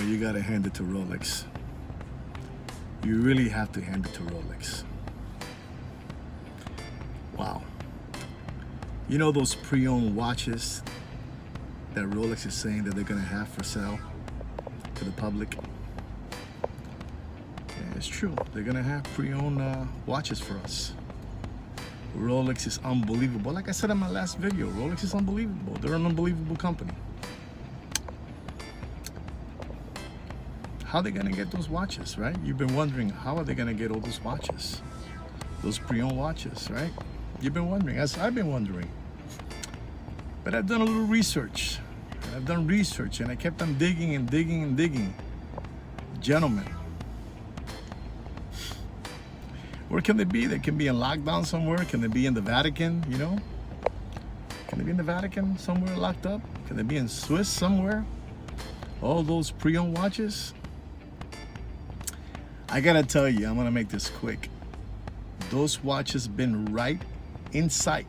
you gotta hand it to Rolex. You really have to hand it to Rolex. Wow. You know those pre-owned watches that Rolex is saying that they're gonna have for sale to the public? Yeah, it's true. They're gonna have pre-owned watches for us. Rolex is unbelievable. Like I said in my last video, Rolex is unbelievable. They're an unbelievable company. How are they gonna get those watches, right? You've been wondering, how are they gonna get all those watches? Those pre-owned watches, right? You've been wondering, as I've been wondering. But I've done a little research. I've done research and I kept on digging and digging and digging. Gentlemen, where can they be? They can be in lockdown somewhere. Can they be in the Vatican, you know? Can they be in the Vatican somewhere locked up? Can they be in Swiss somewhere? All those pre-owned watches? I gotta tell you, I'm gonna make this quick. Those watches been right in sight,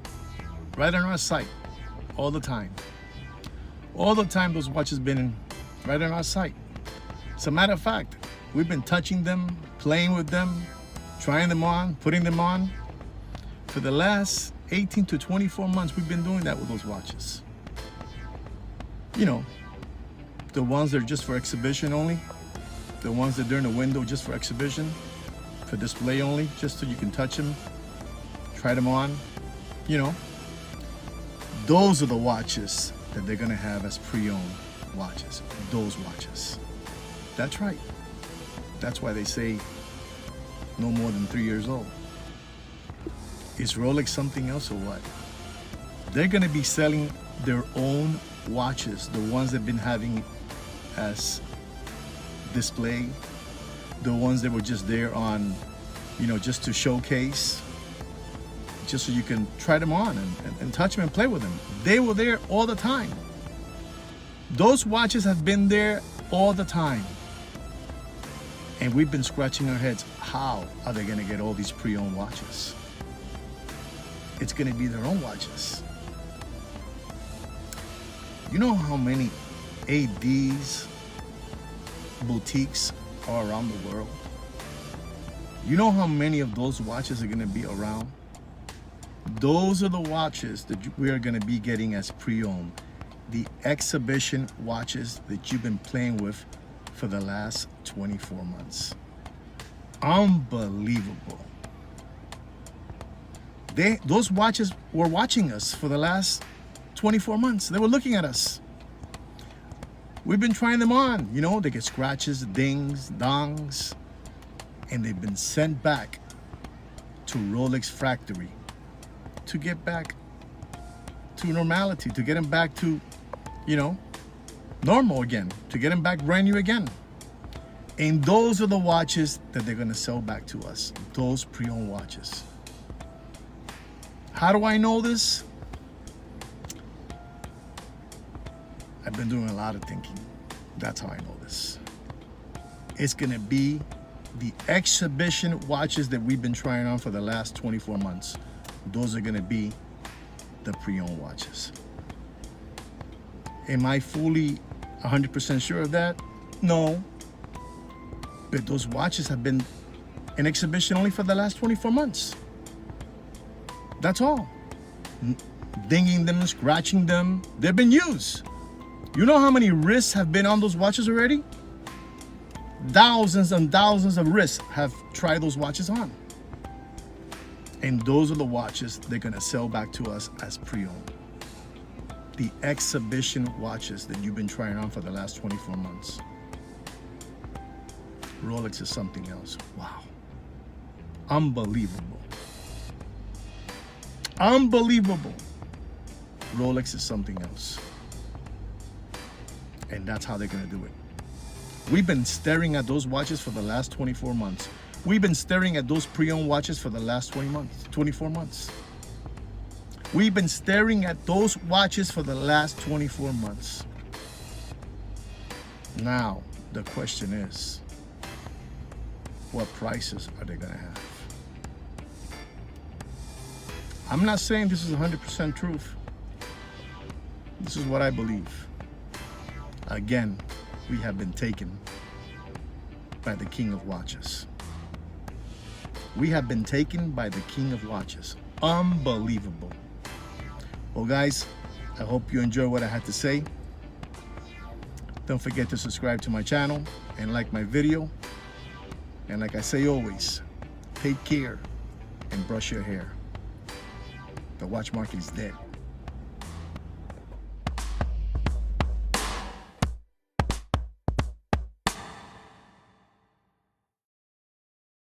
right on our sight, all the time. All the time those watches been right on our sight. As a matter of fact, we've been touching them, playing with them, trying them on, putting them on. For the last 18 to 24 months, we've been doing that with those watches. You know, the ones that are just for exhibition only, the ones that are in the window just for exhibition, for display only, just so you can touch them, try them on, you know. Those are the watches that they're gonna have as pre-owned watches, those watches. That's right. That's why they say no more than 3 years old. Is Rolex something else or what? They're gonna be selling their own watches, the ones they've been having as display, the ones that were just there on, you know, just to showcase, just so you can try them on and touch them and play with them. They were there all the time. Those watches have been there all the time. And we've been scratching our heads, how are they gonna get all these pre-owned watches? It's gonna be their own watches. You know how many ADs boutiques are around the world? You know how many of those watches are gonna be around? Those are the watches that we are gonna be getting as pre-owned. The exhibition watches that you've been playing with for the last 24 months. Unbelievable. Those watches were watching us for the last 24 months. They were looking at us. We've been trying them on. You know, they get scratches, dings, dongs, and they've been sent back to Rolex factory to get back to normality, to get them back to, you know, normal again, to get them back brand new again. And those are the watches that they're gonna sell back to us, those pre-owned watches. How do I know this? I've been doing a lot of thinking. That's how I know this. It's gonna be the exhibition watches that we've been trying on for the last 24 months. Those are gonna be the pre-owned watches. Am I fully 100% sure of that? No. But those watches have been in exhibition only for the last 24 months. That's all. Dinging them, scratching them, they've been used. You know how many wrists have been on those watches already? Thousands and thousands of wrists have tried those watches on. And those are the watches they're gonna sell back to us as pre-owned. The exhibition watches that you've been trying on for the last 24 months. Rolex is something else. Wow. Unbelievable. Unbelievable. Rolex is something else. And that's how they're gonna do it. We've been staring at those watches for the last 24 months. We've been staring at those pre-owned watches for the last 24 months. We've been staring at those watches for the last 24 months. Now, the question is, what prices are they gonna have? I'm not saying this is 100% truth. This is what I believe. Again, we have been taken by the king of watches. We have been taken by the king of watches. Unbelievable. Well, guys, I hope you enjoy what I had to say. Don't forget to subscribe to my channel and like my video. And like I say always, take care and brush your hair. The watch market is dead.